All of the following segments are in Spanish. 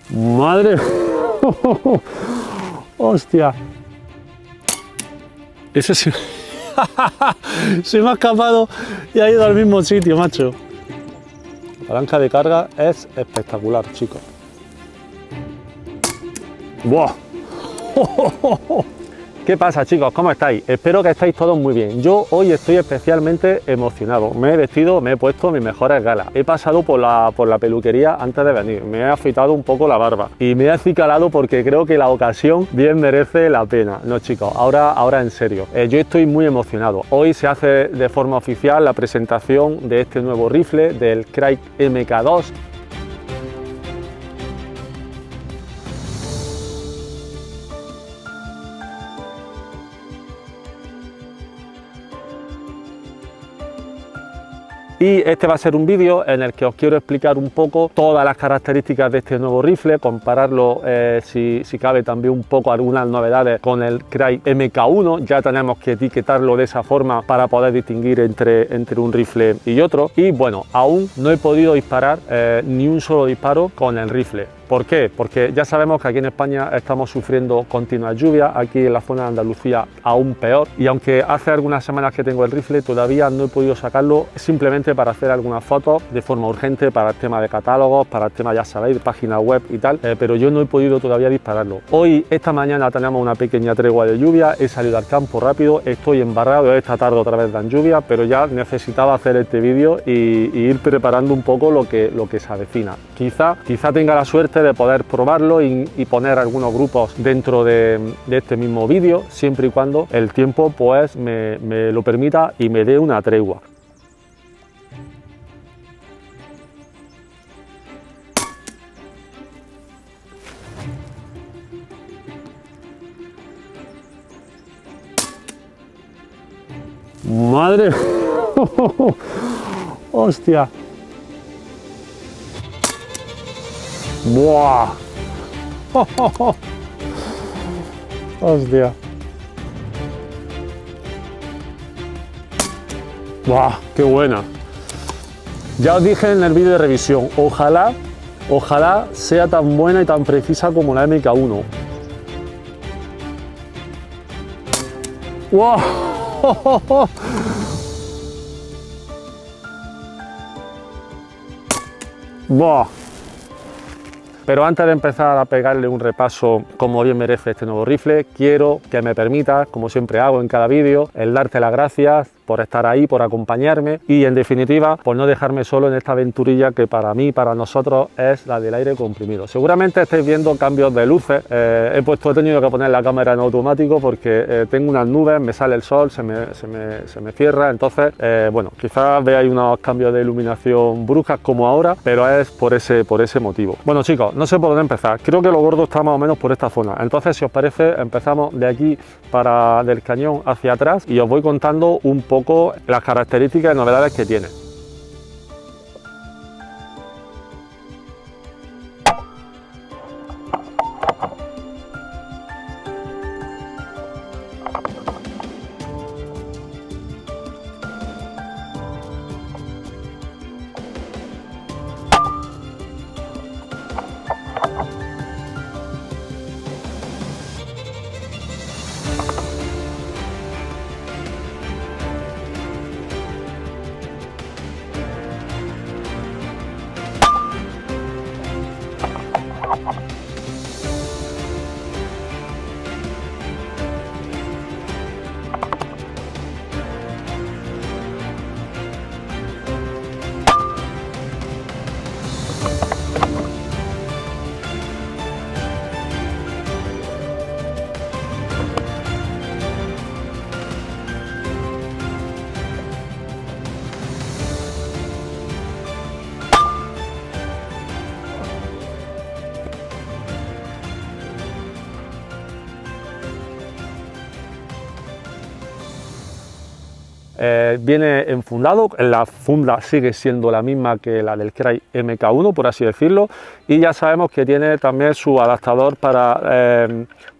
Madre. Hostia. Ese sí. Se me ha escapado y ha ido al mismo sitio, macho. La palanca de carga es espectacular, chicos. ¡Buah! ¿Qué pasa, chicos? ¿Cómo estáis? Espero que estáis todos muy bien. Yo hoy estoy especialmente emocionado. Me he vestido, me he puesto mis mejores galas. He pasado por la peluquería antes de venir. Me he afeitado un poco la barba y me he acicalado porque creo que la ocasión bien merece la pena. No, chicos, ahora en serio. Yo estoy muy emocionado. Hoy se hace de forma oficial la presentación de este nuevo rifle, del Crye MK2. Y este va a ser un vídeo en el que os quiero explicar un poco todas las características de este nuevo rifle, compararlo si cabe también un poco algunas novedades con el Crye MK1. Ya tenemos que etiquetarlo de esa forma para poder distinguir entre un rifle y otro. Y bueno, aún no he podido disparar ni un solo disparo con el rifle. ¿Por qué? Porque ya sabemos que aquí en España estamos sufriendo continuas lluvias, aquí en la zona de Andalucía aún peor, y aunque hace algunas semanas que tengo el rifle, todavía no he podido sacarlo simplemente para hacer algunas fotos de forma urgente para el tema de catálogos, para el tema, ya sabéis, páginas web y tal, pero yo no he podido todavía dispararlo. Hoy, esta mañana, tenemos una pequeña tregua de lluvia, he salido al campo rápido, estoy embarrado, esta tarde otra vez dan lluvia, pero ya necesitaba hacer este vídeo y ir preparando un poco lo que se avecina. Quizá tenga la suerte de poder probarlo y poner algunos grupos dentro de este mismo vídeo, siempre y cuando el tiempo pues me lo permita y me dé una tregua. Madre. Hostia. ¡Buah! ¡Hostia! ¡Buah! ¡Qué buena! Ya os dije en el vídeo de revisión, ojalá sea tan buena y tan precisa como la MK1. ¡Wow! ¡Buah! Pero antes de empezar a pegarle un repaso como bien merece este nuevo rifle, quiero que me permitas, como siempre hago en cada vídeo, el darte las gracias por estar ahí, por acompañarme y en definitiva por no dejarme solo en esta aventurilla que para mí, para nosotros, es la del aire comprimido. Seguramente estáis viendo cambios de luces, he tenido que poner la cámara en automático porque tengo unas nubes, me sale el sol, se me cierra, entonces bueno, quizás veáis unos cambios de iluminación bruscas como ahora, pero es por ese motivo. Bueno, chicos, no sé por dónde empezar, creo que lo gordo está más o menos por esta zona, entonces si os parece empezamos de aquí del cañón hacia atrás y os voy contando un poco las características y novedades que tiene. Viene enfundado, la funda sigue siendo la misma que la del Crye MK1, por así decirlo, y ya sabemos que tiene también su adaptador para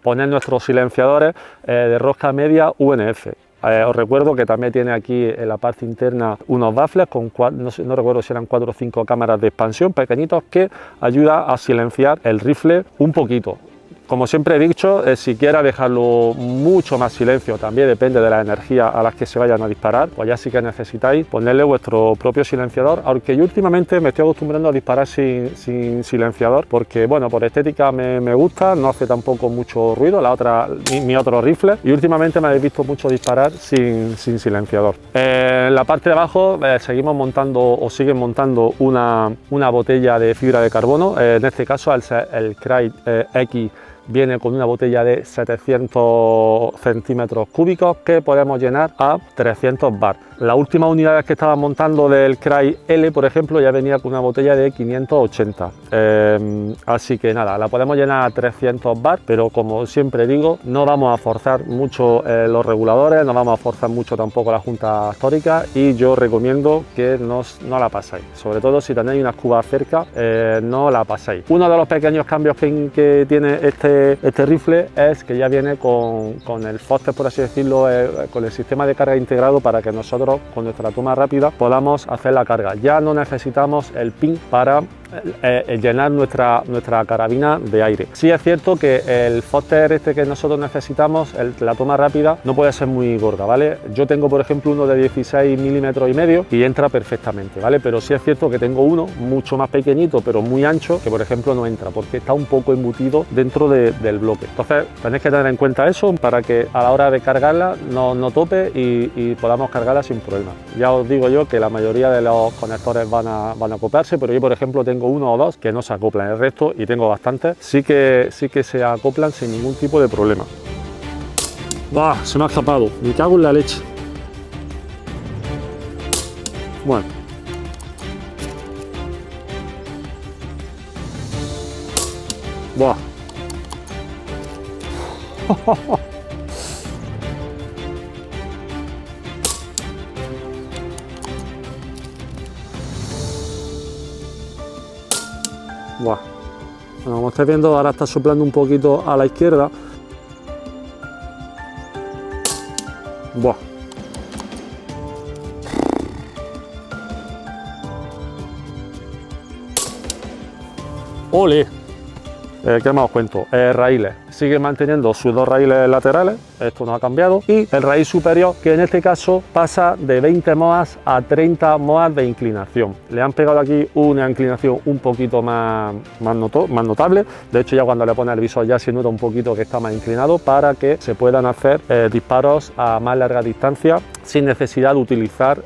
poner nuestros silenciadores de rosca media UNF. Os recuerdo que también tiene aquí en la parte interna unos baffles con no recuerdo si eran 4 o 5 cámaras de expansión pequeñitos que ayuda a silenciar el rifle un poquito. Como siempre he dicho, si quieres dejarlo mucho más silencio, también depende de la energía a las que se vayan a disparar, pues ya sí que necesitáis ponerle vuestro propio silenciador, aunque yo últimamente me estoy acostumbrando a disparar sin silenciador, porque bueno, por estética me gusta, no hace tampoco mucho ruido mi otro rifle, y últimamente me habéis visto mucho disparar sin silenciador. En la parte de abajo seguimos montando o siguen montando una botella de fibra de carbono, en este caso el Crye X viene con una botella de 700 centímetros cúbicos que podemos llenar a 300 bar. Las últimas unidades que estaba montando del Crye L, por ejemplo, ya venía con una botella de 580. Así que nada, la podemos llenar a 300 bar, pero como siempre digo, no vamos a forzar mucho los reguladores, no vamos a forzar mucho tampoco la junta histórica, y yo recomiendo que no la paséis. Sobre todo si tenéis unas cubas cerca, no la paséis. Uno de los pequeños cambios que tiene este rifle es que ya viene con el Foster, por así decirlo, con el sistema de carga integrado para que nosotros con nuestra toma rápida podamos hacer la carga. Ya no necesitamos el pin para llenar nuestra carabina de aire. Sí es cierto que el Foster este que nosotros necesitamos, la toma rápida, no puede ser muy gorda, ¿vale? Yo tengo por ejemplo uno de 16 milímetros y medio y entra perfectamente, ¿vale? Pero sí es cierto que tengo uno mucho más pequeñito pero muy ancho que por ejemplo no entra porque está un poco embutido dentro del bloque. Entonces tenéis que tener en cuenta eso para que a la hora de cargarla no tope y podamos cargarla sin problema. Ya os digo yo que la mayoría de los conectores van a acoplarse, pero yo por ejemplo tengo uno o dos que no se acoplan, el resto, y tengo bastantes, sí que se acoplan sin ningún tipo de problema. ¡Bah! Se me ha escapado, me cago en la leche. Bueno. ¡Buah! Buah. Bueno, como estáis viendo, ahora está soplando un poquito a la izquierda. Buah. ¡Ole! ¿Qué más os cuento? Raíles. Sigue manteniendo sus dos raíles laterales, esto no ha cambiado, y el raíl superior, que en este caso pasa de 20 moas a 30 moas de inclinación. Le han pegado aquí una inclinación un poquito más notable. De hecho, ya cuando le pone el visor ya se nota un poquito que está más inclinado para que se puedan hacer disparos a más larga distancia sin necesidad de utilizar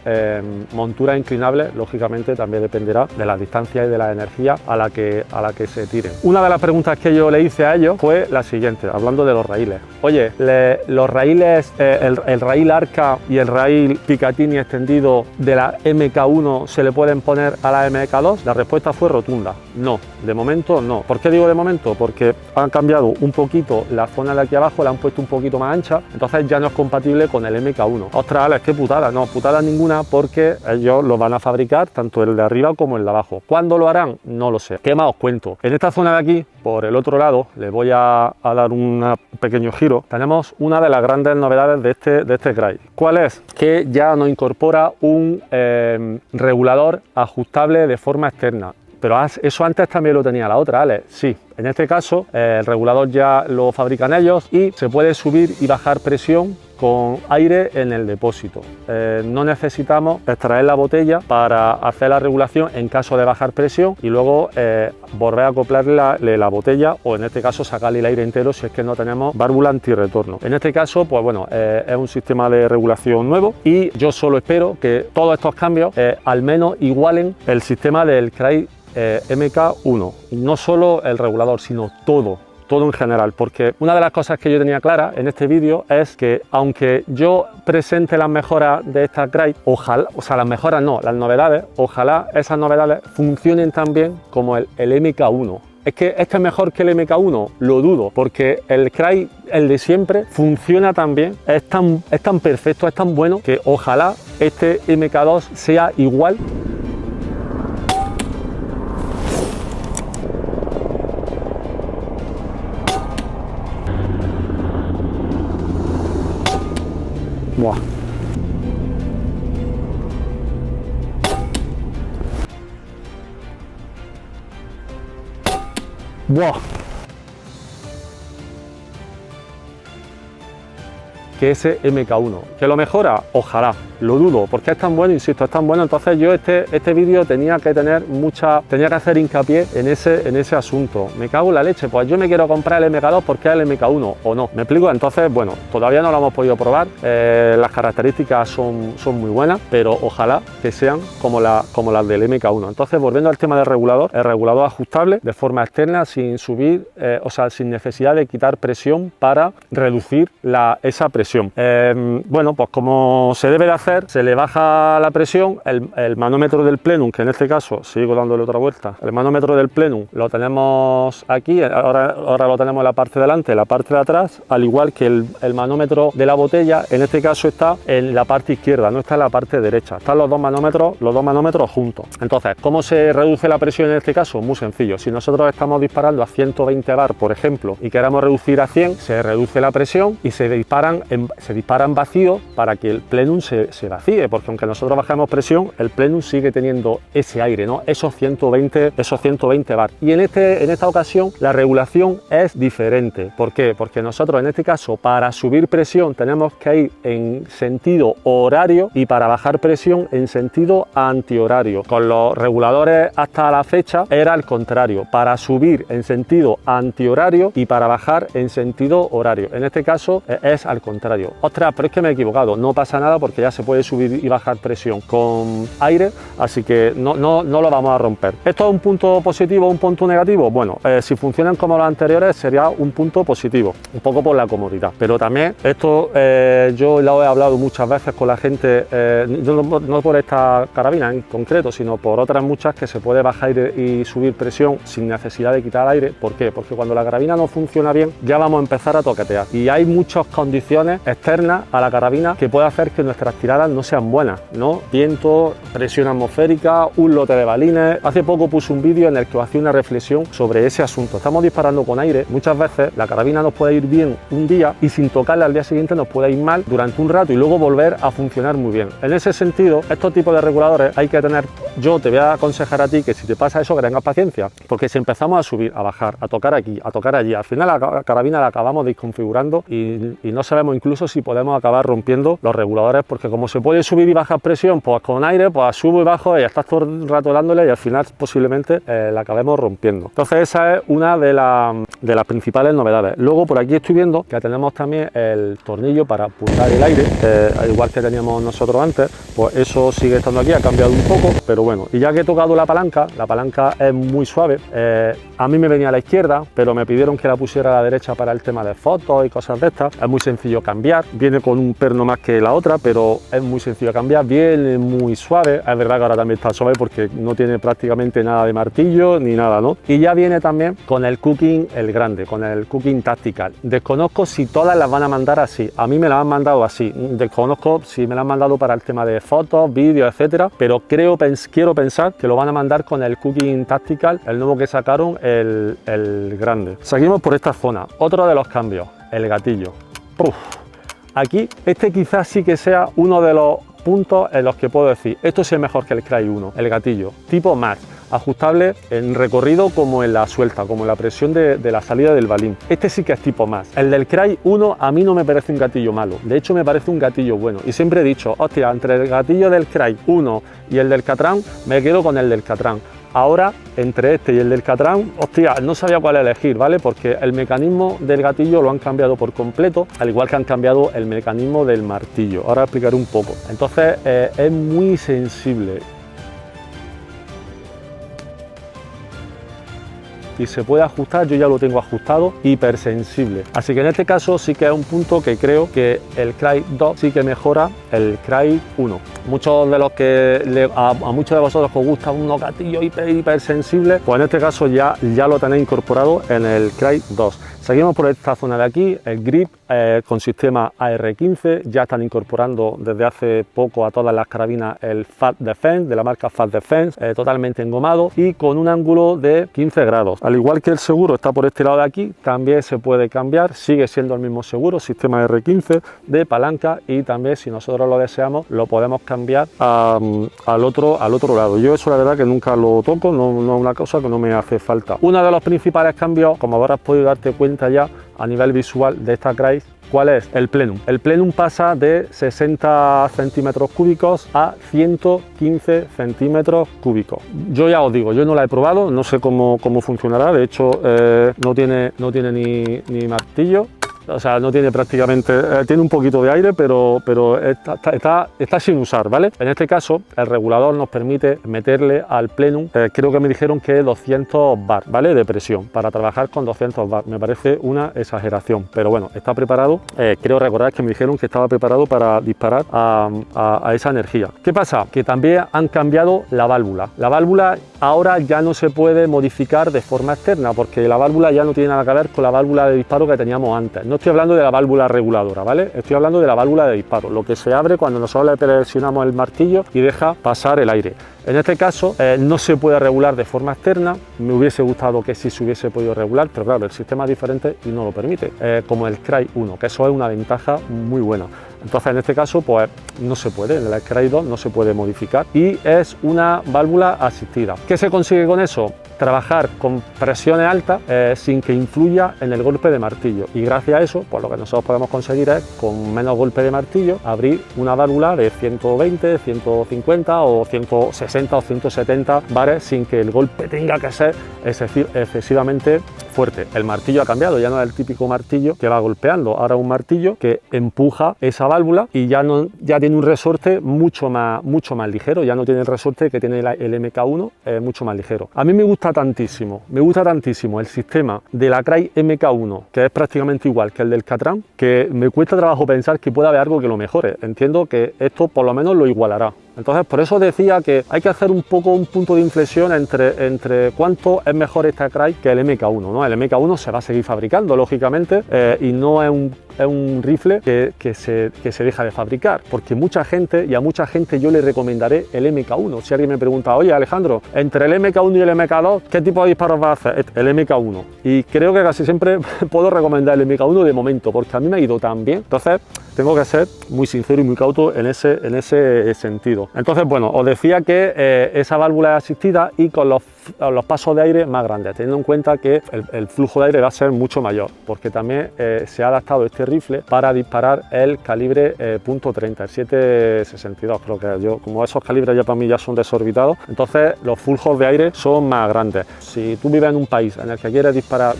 monturas inclinables. Lógicamente también dependerá de la distancia y de la energía a la que se tiren. Una de las preguntas que yo le hice a ellos fue la siguiente, hablando de los raíles. Oye, los raíles, el raíl Arca y el raíl Picatinny extendido de la MK1 se le pueden poner a la MK2. La respuesta fue rotunda, no, de momento no. ¿Por qué digo de momento? Porque han cambiado un poquito la zona de aquí abajo, la han puesto un poquito más ancha, entonces ya no es compatible con el MK1. Ostras, Alex, qué putada. No, putada ninguna, porque ellos lo van a fabricar tanto el de arriba como el de abajo. ¿Cuándo lo harán? No lo sé. ¿Qué más os cuento? En esta zona de aquí, por el otro lado, les voy a dar un pequeño giro. Tenemos una de las grandes novedades de este Crye. ¿Cuál es? Que ya nos incorpora un regulador ajustable de forma externa. Pero eso antes también lo tenía la otra, Alex. Sí, en este caso el regulador ya lo fabrican ellos y se puede subir y bajar presión con aire en el depósito. No necesitamos extraer la botella para hacer la regulación en caso de bajar presión y luego volver a acoplarle la botella, o en este caso sacarle el aire entero si es que no tenemos válvula antirretorno. En este caso, pues bueno, es un sistema de regulación nuevo y yo solo espero que todos estos cambios al menos igualen el sistema del Crye MK1, y no solo el regulador, sino todo en general, porque una de las cosas que yo tenía clara en este vídeo es que aunque yo presente las mejoras de esta Crye, ojalá, o sea, las mejoras no, las novedades, ojalá esas novedades funcionen tan bien como el MK1. Es que este es mejor que el MK1, lo dudo, porque el Crye, el de siempre, funciona tan bien, es tan perfecto, es tan bueno, que ojalá este MK2 sea igual. Buah. Buah. Que ese MK1, ¿que lo mejora? Ojalá, lo dudo, porque es tan bueno, insisto, es tan bueno. Entonces yo este vídeo tenía que hacer hincapié en ese asunto. Me cago en la leche, pues yo me quiero comprar el MK2 porque es el MK1 o no, ¿me explico? Entonces, bueno, todavía no lo hemos podido probar, las características son muy buenas, pero ojalá que sean como las del MK1. Entonces, volviendo al tema del regulador, el regulador ajustable de forma externa sin subir, o sea, sin necesidad de quitar presión para reducir esa presión. Bueno, pues como se debe de hacer, se le baja la presión, el manómetro del plenum, que en este caso, sigo dándole otra vuelta, el manómetro del plenum lo tenemos aquí, ahora lo tenemos en la parte de delante, en la parte de atrás, al igual que el manómetro de la botella, en este caso está en la parte izquierda, no está en la parte derecha, están los dos manómetros juntos. Entonces, ¿cómo se reduce la presión en este caso? Muy sencillo, si nosotros estamos disparando a 120 bar, por ejemplo, y queremos reducir a 100, se reduce la presión y se disparan vacío para que el plenum se vacíe, porque aunque nosotros bajemos presión, el plenum sigue teniendo ese aire, ¿no? Esos 120 bar. Y en esta ocasión la regulación es diferente. ¿Por qué? Porque nosotros en este caso para subir presión tenemos que ir en sentido horario y para bajar presión en sentido antihorario. Con los reguladores hasta la fecha era al contrario, para subir en sentido antihorario y para bajar en sentido horario. En este caso es al contrario. Ostras, pero es que me he equivocado, no pasa nada porque ya se puede subir y bajar presión con aire, así que no lo vamos a romper. ¿Esto es un punto positivo o un punto negativo? Bueno, si funcionan como los anteriores sería un punto positivo, un poco por la comodidad, pero también esto yo lo he hablado muchas veces con la gente, no por esta carabina en concreto, sino por otras muchas que se puede bajar y subir presión sin necesidad de quitar aire. ¿Por qué? Porque cuando la carabina no funciona bien ya vamos a empezar a toquetear y hay muchas condiciones externas a la carabina que puede hacer que nuestras tiradas no sean buenas, ¿no? Viento, presión atmosférica, un lote de balines. Hace poco puse un vídeo en el que hacía una reflexión sobre ese asunto. Estamos disparando con aire, muchas veces la carabina nos puede ir bien un día y sin tocarla al día siguiente nos puede ir mal durante un rato y luego volver a funcionar muy bien. En ese sentido, estos tipos de reguladores hay que tener, yo te voy a aconsejar a ti que si te pasa eso que tengas paciencia, porque si empezamos a subir, a bajar, a tocar aquí, a tocar allí, al final la carabina la acabamos desconfigurando y no sabemos incluso si podemos acabar rompiendo los reguladores, porque como se puede subir y bajar presión, pues con aire, pues subo y bajo y estás todo el rato dándole y al final posiblemente la acabemos rompiendo. Entonces esa es una de las principales novedades. Luego por aquí estoy viendo que tenemos también el tornillo para pulsar el aire, al igual que teníamos nosotros antes, pues eso sigue estando aquí, ha cambiado un poco, pero bueno. Y ya que he tocado la palanca es muy suave, a mí me venía a la izquierda, pero me pidieron que la pusiera a la derecha para el tema de fotos y cosas de estas. Es muy sencillo cambiar, viene con un perno más que la otra, pero es muy sencillo cambiar, viene muy suave. Es verdad que ahora también está suave porque no tiene prácticamente nada de martillo ni nada, ¿no? Y ya viene también con el Cooking, el grande, con el Cooking Tactical. Desconozco si todas las van a mandar así, a mí me las han mandado así, desconozco si me las han mandado para el tema de fotos, vídeos, etcétera, pero quiero pensar que lo van a mandar con el Cooking Tactical, el nuevo que sacaron, el grande. Seguimos por esta zona, otro de los cambios, el gatillo. Uf. Aquí, este quizás sí que sea uno de los puntos en los que puedo decir, esto sí es mejor que el Cry 1, el gatillo, tipo Max, ajustable en recorrido como en la suelta, como en la presión de la salida del balín. Este sí que es tipo Max. El del Cry 1 a mí no me parece un gatillo malo, de hecho me parece un gatillo bueno. Y siempre he dicho, hostia, entre el gatillo del Cry 1 y el del Catran, me quedo con el del Catran. Ahora, entre este y el del Catran, hostia, no sabía cuál elegir, ¿vale? Porque el mecanismo del gatillo lo han cambiado por completo, al igual que han cambiado el mecanismo del martillo. Ahora explicaré un poco. Entonces, es muy sensible. Y se puede ajustar, yo ya lo tengo ajustado, hipersensible. Así que en este caso sí que es un punto que creo que el Cry 2 sí que mejora el Cry 1. Muchos de los que a muchos de vosotros que os gustan unos gatillos hipersensibles, pues en este caso ya lo tenéis incorporado en el Cry 2. Seguimos por esta zona de aquí, el grip con sistema AR-15, ya están incorporando desde hace poco a todas las carabinas el Fast Defense, de la marca Fast Defense, totalmente engomado y con un ángulo de 15 grados. al igual que el seguro está por este lado de aquí, también se puede cambiar, sigue siendo el mismo seguro, sistema R15 de palanca, y también si nosotros lo deseamos lo podemos cambiar al otro lado. Yo eso la verdad que nunca lo toco, no es una cosa que no me hace falta. Uno de los principales cambios, como habrás podido darte cuenta ya a nivel visual de esta Cryse, ¿cuál es? El plenum. El plenum pasa de 60 centímetros cúbicos a 115 centímetros cúbicos. Yo ya os digo, yo no la he probado, no sé cómo funcionará, de hecho no tiene ni martillo. O sea, no tiene prácticamente, tiene un poquito de aire, pero está sin usar, ¿vale? En este caso, el regulador nos permite meterle al plenum, creo que me dijeron que 200 bar, ¿vale? De presión, para trabajar con 200 bar. Me parece una exageración, pero bueno, está preparado. Creo recordar que me dijeron que estaba preparado para disparar a esa energía. ¿Qué pasa? Que también han cambiado la válvula. La válvula ahora ya no se puede modificar de forma externa, porque la válvula ya no tiene nada que ver con la válvula de disparo que teníamos antes. No estoy hablando de la válvula reguladora, ¿vale? Estoy hablando de la válvula de disparo, lo que se abre cuando nosotros le presionamos el martillo y deja pasar el aire. En este caso no se puede regular de forma externa, me hubiese gustado que sí se hubiese podido regular, pero claro, el sistema es diferente y no lo permite, como el Cryse 1, que eso es una ventaja muy buena. Entonces en este caso pues no se puede, en el Cryse 2 no se puede modificar y es una válvula asistida. ¿Qué se consigue con eso? Trabajar con presiones altas sin que influya en el golpe de martillo, y gracias a eso pues lo que nosotros podemos conseguir es con menos golpe de martillo abrir una válvula de 120, 150 o 160 o 170 bares sin que el golpe tenga que ser excesivamente fuerte. El martillo ha cambiado, ya no es el típico martillo que va golpeando, ahora es un martillo que empuja esa válvula y ya tiene un resorte mucho más ligero, ya no tiene el resorte que tiene el MK1, mucho más ligero. A mí me gusta tantísimo el sistema de la Cryse MK1, que es prácticamente igual que el del Catran, que me cuesta trabajo pensar que pueda haber algo que lo mejore. Entiendo que esto por lo menos lo igualará. Entonces, por eso decía que hay que hacer un punto de inflexión entre cuánto es mejor esta Cryse que el MK1, ¿no? El MK1 se va a seguir fabricando, lógicamente, y no es un rifle que se deja de fabricar, porque mucha gente yo le recomendaré el MK1. Si alguien me pregunta, oye Alejandro, entre el MK1 y el MK2, ¿qué tipo de disparos vas a hacer? El MK1. Y creo que casi siempre puedo recomendar el MK1 de momento, porque a mí me ha ido tan bien. Entonces, tengo que ser muy sincero y muy cauto en ese sentido. Entonces, bueno, os decía que esa válvula es asistida y con los pasos de aire más grandes, teniendo en cuenta que el flujo de aire va a ser mucho mayor, porque también se ha adaptado este rifle para disparar el calibre .30, el 7.62, creo que como esos calibres ya para mí ya son desorbitados, entonces los flujos de aire son más grandes. Si tú vives en un país en el que quieres disparar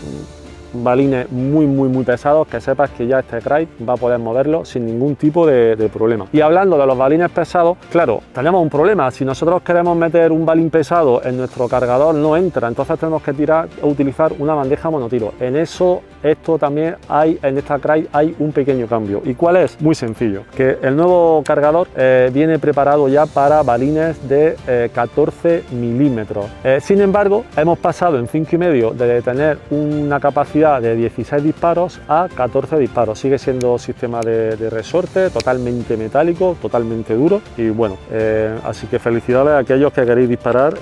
balines muy pesados, que sepas que ya este Cryse va a poder moverlo sin ningún tipo de problema. Y hablando de los balines pesados, claro, tenemos un problema. Si nosotros queremos meter un balín pesado en nuestro cargador, no entra, entonces tenemos que utilizar una bandeja monotiro. En eso, esto también en esta Cryse hay un pequeño cambio. ¿Y cuál es? Muy sencillo, que el nuevo cargador viene preparado ya para balines de 14 milímetros. Sin embargo, hemos pasado en 5,5 de tener una capacidad de 16 disparos a 14 disparos. Sigue siendo sistema de resorte, totalmente metálico, totalmente duro, y bueno, así que felicidades a aquellos que queréis disparar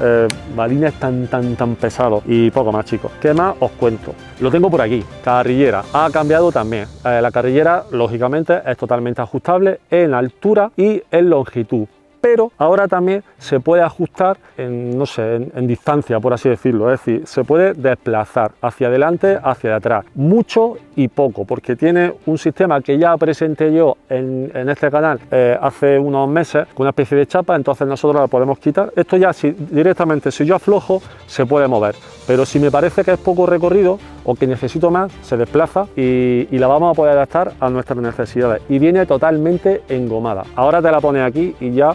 balines tan pesados. Y poco más, chicos. ¿Qué más os cuento? Lo tengo por aquí. Carrillera ha cambiado también. La carrillera lógicamente es totalmente ajustable en altura y en longitud, pero ahora también se puede ajustar en distancia, por así decirlo, es decir, se puede desplazar hacia adelante, hacia atrás, mucho y poco, porque tiene un sistema que ya presenté yo en este canal hace unos meses, con una especie de chapa, entonces nosotros la podemos quitar. Esto ya directamente, si yo aflojo, se puede mover, pero si me parece que es poco recorrido o que necesito más, se desplaza y la vamos a poder adaptar a nuestras necesidades, y viene totalmente engomada. Ahora te la pones aquí y ya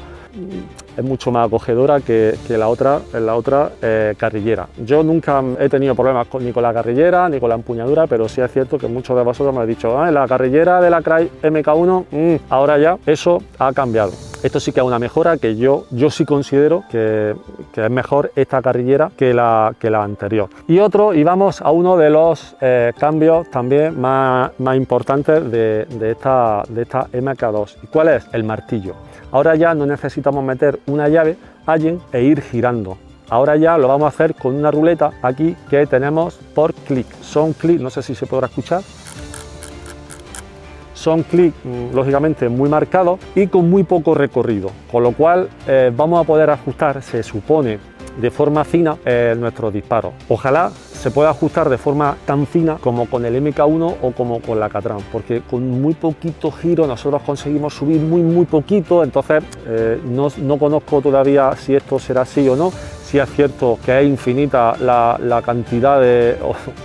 es mucho más acogedora que la otra carrillera. Yo nunca he tenido problemas ni con la carrillera ni con la empuñadura, pero sí es cierto que muchos de vosotros me habéis dicho, la carrillera de la Cryse MK1, ahora ya eso ha cambiado. Esto sí que es una mejora, que yo sí considero que es mejor esta carrillera que la anterior. Y vamos a uno de los cambios también más importantes de esta MK2. ¿Y cuál es? El martillo. Ahora ya no necesitamos meter una llave Allen e ir girando. Ahora ya lo vamos a hacer con una ruleta aquí que tenemos por clic. Son clic, no sé si se podrá escuchar. Son clics, lógicamente, muy marcados y con muy poco recorrido, con lo cual vamos a poder ajustar, se supone, de forma fina nuestros disparos. Ojalá se pueda ajustar de forma tan fina como con el MK1 o como con la Catran, porque con muy poquito giro nosotros conseguimos subir muy poquito, entonces no conozco todavía si esto será así o no. Sí es cierto que es infinita la cantidad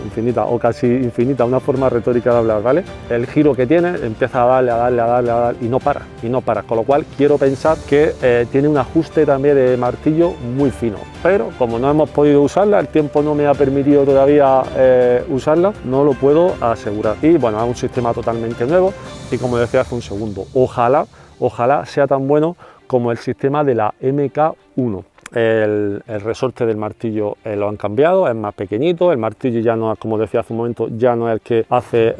infinita o casi infinita, una forma retórica de hablar, ¿vale? El giro que tiene, empieza a darle y no para, con lo cual quiero pensar que tiene un ajuste también de martillo muy fino, pero como no hemos podido usarla, el tiempo no me ha permitido todavía usarla, no lo puedo asegurar. Y bueno, es un sistema totalmente nuevo y como decía hace un segundo, ojalá sea tan bueno como el sistema de la MK1. El resorte del martillo lo han cambiado, es más pequeñito, el martillo ya no es, como decía hace un momento, ya no es el que hace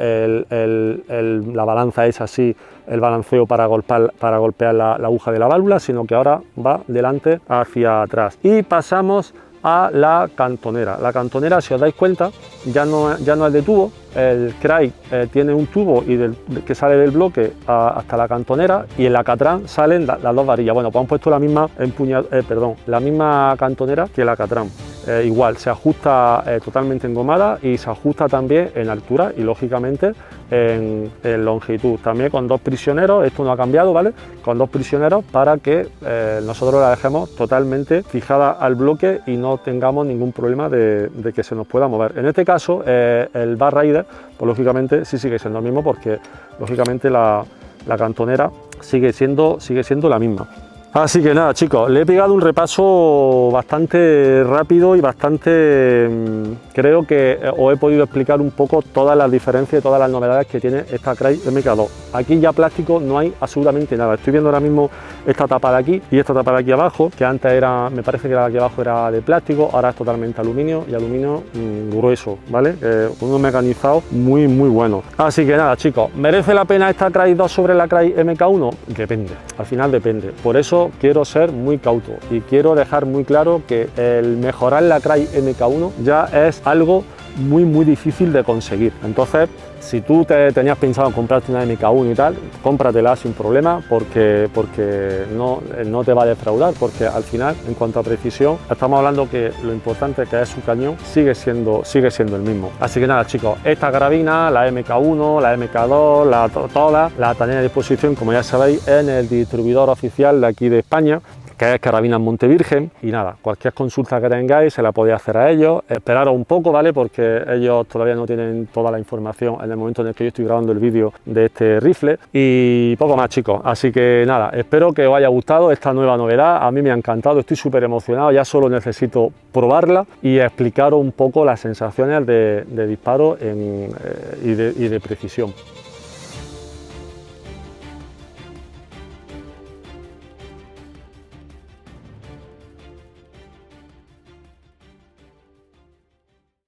la balanza es así, el balanceo para golpear la aguja de la válvula, sino que ahora va delante hacia atrás. Y pasamos a la cantonera. La cantonera, si os dais cuenta, ya no es de tubo. El Cray tiene un tubo que sale del bloque hasta la cantonera, y en la Catran salen las dos varillas. Bueno, pues han puesto la misma cantonera que la Catran. Igual, se ajusta totalmente engomada y se ajusta también en altura y lógicamente en longitud. También con dos prisioneros, esto no ha cambiado, ¿vale? Con dos prisioneros para que nosotros la dejemos totalmente fijada al bloque y no tengamos ningún problema de que se nos pueda mover. En este caso, el Bar Rider, pues lógicamente sí sigue siendo el mismo, porque lógicamente la cantonera sigue siendo la misma. Así que nada, chicos, le he pegado un repaso bastante rápido y bastante, creo que os he podido explicar un poco todas las diferencias y todas las novedades que tiene esta Cray MK2. Aquí ya plástico no hay absolutamente nada. Estoy viendo ahora mismo esta tapa de aquí y esta tapa de aquí abajo, que antes era, me parece que la de aquí abajo era de plástico, ahora es totalmente aluminio y aluminio grueso, ¿vale? Con unos mecanizados muy buenos. Así que nada, chicos, ¿merece la pena esta Cray 2 sobre la Cray MK1? Depende, al final depende. Por eso quiero ser muy cauto y quiero dejar muy claro que el mejorar la Cray MK1 ya es algo muy difícil de conseguir. Entonces, si tú tenías pensado comprarte una MK1 y tal, cómpratela sin problema, porque no te va a defraudar, porque al final, en cuanto a precisión, estamos hablando que lo importante que es su cañón sigue siendo el mismo. Así que nada, chicos, esta carabina, la MK1, la MK2, todas las tenéis a disposición, como ya sabéis, en el distribuidor oficial de aquí de España, que es Carabinas Montevirgen. Y nada, cualquier consulta que tengáis se la podéis hacer a ellos. Esperaros un poco, ¿vale? Porque ellos todavía no tienen toda la información en el momento en el que yo estoy grabando el vídeo de este rifle. Y poco más, chicos. Así que nada, espero que os haya gustado esta nueva novedad. A mí me ha encantado, estoy súper emocionado. Ya solo necesito probarla y explicaros un poco las sensaciones de disparo y de precisión.